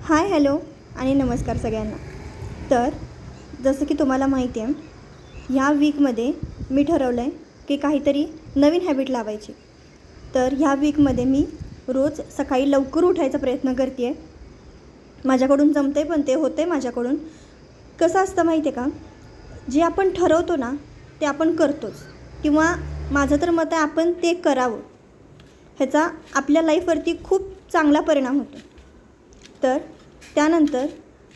Hi hello आणि नमस्कार सगळ्यांना. तर जसं की तुम्हाला माहिती आहे, ह्या वीकमध्ये मी ठरवलं आहे की काहीतरी नवीन हॅबिट लावायची. तर ह्या वीकमध्ये मी रोज सकाळी लवकर उठायचा प्रयत्न करते आहे. माझ्याकडून जमते पण ते होते माझ्याकडून. कसं असतं माहिती आहे का, जे आपण ठरवतो ना ते आपण करतोच, किंवा माझं तर मत आहे आपण ते करावं. ह्याचा आपल्या लाईफवरती खूप चांगला परिणाम होतो. तर त्यानंतर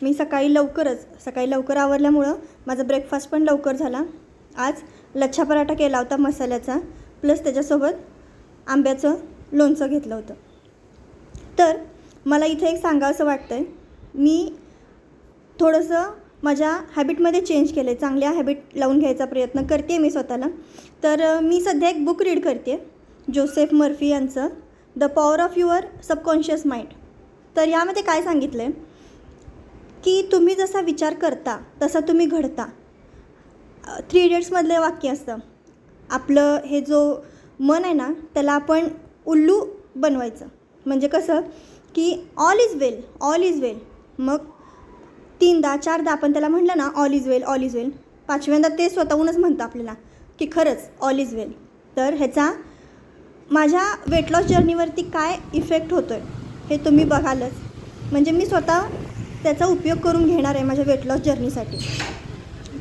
मी सकाळी लवकर आवरल्यामुळं माझा ब्रेकफास्ट पण लवकर झाला. आज लच्छा पराठा केला होता मसाल्याचा, प्लस त्याच्यासोबत आंब्याचं लोणचं घेतलं होतं. तर मला इथे एक सांगावंसं वाटतं आहे, मी थोडंसं माझ्या हॅबिटमध्ये चेंज केलं आहे. चांगल्या हॅबिट लावून घ्यायचा प्रयत्न करते मी स्वतःला. तर मी सध्या एक बुक रीड करते आहे, जोसेफ मर्फी यांचं the power of your subconscious mind. तर यामध्ये काय सांगितलं आहे की तुम्ही जसा विचार करता तसा तुम्ही घडता. 3 इडियट्समधलं वाक्य असतं, आपलं हे जो मन आहे ना त्याला आपण उल्लू बनवायचं. म्हणजे कसं की all is well, all is well. मग 3दा 4दा आपण त्याला म्हटलं ना all is well, all is well, 5व्यांदा ते स्वतःहूनच म्हणतं आपल्याला की खरंच ऑल इज वेल. तर ह्याचा माझ्या वेट लॉस जर्नीवरती काय इफेक्ट होतो आहे हे तुम्ही बघालच. म्हणजे मी स्वतः त्याचा उपयोग करून घेणार आहे माझ्या वेट लॉस जर्नीसाठी.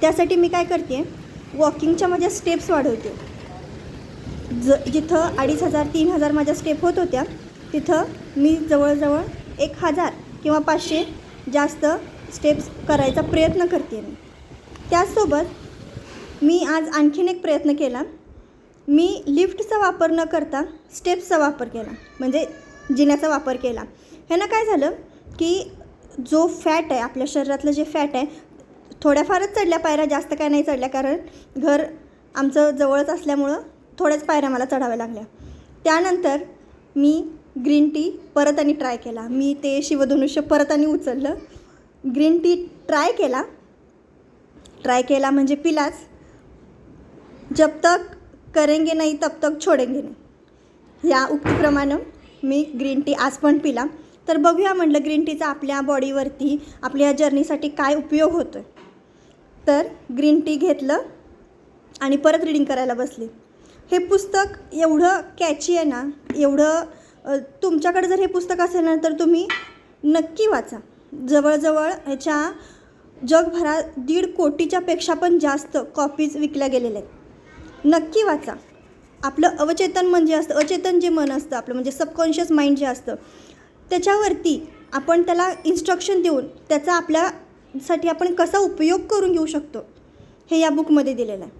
त्यासाठी मी काय करते आहे, वॉकिंगच्या माझ्या स्टेप्स वाढवते. जिथं 2500 3000 माझ्या स्टेप होत होत्या, तिथं मी जवळजवळ 1000 किंवा 500 जास्त स्टेप्स करायचा प्रयत्न करते मी. त्याचसोबत मी आज आणखीन एक प्रयत्न केला. मी लिफ्टचा वापर न करता स्टेप्सचा वापर केला, म्हणजे जिन्याचा वापर केला. ह्यानं काय झालं की जो फॅट आहे आपल्या शरीरातलं, जे फॅट आहे, थोड्याफारच चढल्या पायऱ्या, जास्त काय नाही चढल्या, कारण घर आमचं जवळच असल्यामुळं थोड्याच पायऱ्या मला चढाव्या लागल्या. त्यानंतर मी ग्रीन टी परत आणि ट्राय केला. मी ते शिवधनुष्य परत आणि उचललं, ग्रीन टी ट्राय केला म्हणजे पिलाच. जब तक करेंगे नाही तब तक छोडेंगे नाही, या उक्तीप्रमाणे मी ग्रीन टी आज पण पिला. तर बघूया म्हटलं ग्रीन टीचा आपल्या बॉडीवरती, आपल्या जर्नीसाठी काय उपयोग होतो आहे. तर ग्रीन टी घेतलं आणि परत रीडिंग करायला बसली. हे पुस्तक एवढं कॅची आहे ना, एवढं तुमच्याकडे जर हे पुस्तक असेल ना तर तुम्ही नक्की वाचा. जवळजवळ ह्याच्या जगभरात 1.5 कोटीच्यापेक्षा पण जास्त कॉपीज विकल्या गेलेल्या आहेत. नक्की वाचा. आपलं अवचेतन म्हणजे असतं, अचेतन जे मन असतं आपलं, म्हणजे सबकॉन्शियस माइंड जे असतं, त्याच्यावरती आपण त्याला इन्स्ट्रक्शन देऊन त्याचा आपल्यासाठी आपण कसा उपयोग करून घेऊ शकतो हे या बुकमध्ये दिलेलं आहे.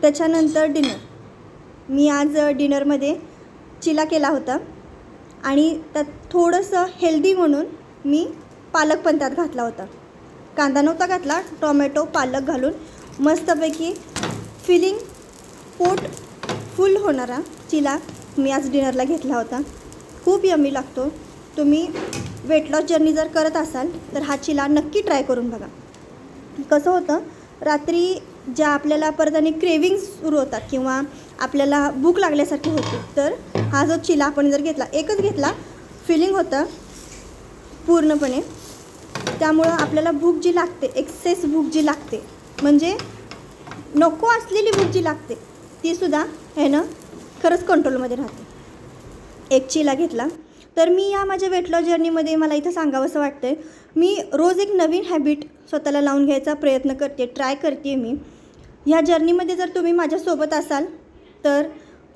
त्याच्यानंतर डिनर. मी आज डिनरमध्ये चिला केला होता आणि त्यात थोडंसं हेल्दी म्हणून मी पालक पण त्यात घातला होता. कांदा नव्हता घातला, टोमॅटो पालक घालून मस्तपैकी फिलिंग, पोट फुल होणारा चिला मी आज डिनरला घेतला होता. खूप यम्मी लागतो. तुम्ही वेट लॉस जर्नी जर करत असाल तर हा चिला नक्की ट्राय करून बघा. कसं होतं, रात्री ज्या आपल्याला परत आणि क्रेविंग्स सुरू होतात किंवा आपल्याला भूक लागल्यासारखी होते, तर हा जो चिला आपण जर घेतला, एकच घेतला, फिलिंग होतं पूर्णपणे. त्यामुळं आपल्याला भूक जी लागते, एक्सेस भूक जी लागते, म्हणजे नको असलेली भूक जी लागते, तीसुद्धा ह्यानं खरंच कंट्रोलमध्ये राहते. एक चिला घेतला. तर मी या माझ्या वेट लॉस जर्नीमध्ये मला इथं सांगावंसं वाटतं आहे, मी रोज एक नवीन हॅबिट स्वतःला लावून घ्यायचा प्रयत्न करते, ट्राय करते मी. ह्या जर्नीमध्ये जर तुम्ही माझ्यासोबत असाल, तर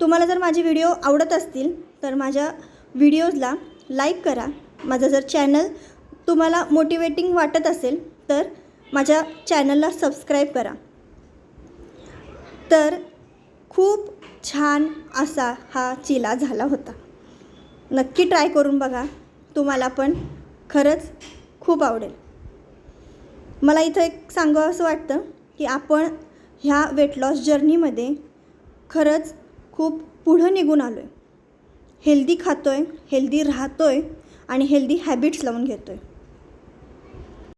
तुम्हाला जर माझे व्हिडिओ आवडत असतील तर माझ्या व्हिडिओजला लाईक करा. माझं जर चॅनल तुम्हाला मोटिवेटिंग वाटत असेल तर माझ्या चॅनलला सबस्क्राईब करा. तर खूप छान असा हा चिला झाला होता. नक्की ट्राय करून बघा, तुम्हाला पण खरंच खूप आवडेल. मला इथं एक सांगावं असं वाटतं की आपण ह्या वेट लॉस जर्नीमध्ये खरंच खूप पुढं निघून आलो आहे. हेल्दी खातो आहे, हेल्दी राहतो आहे आणि हेल्दी हॅबिट्स लावून घेतो आहे.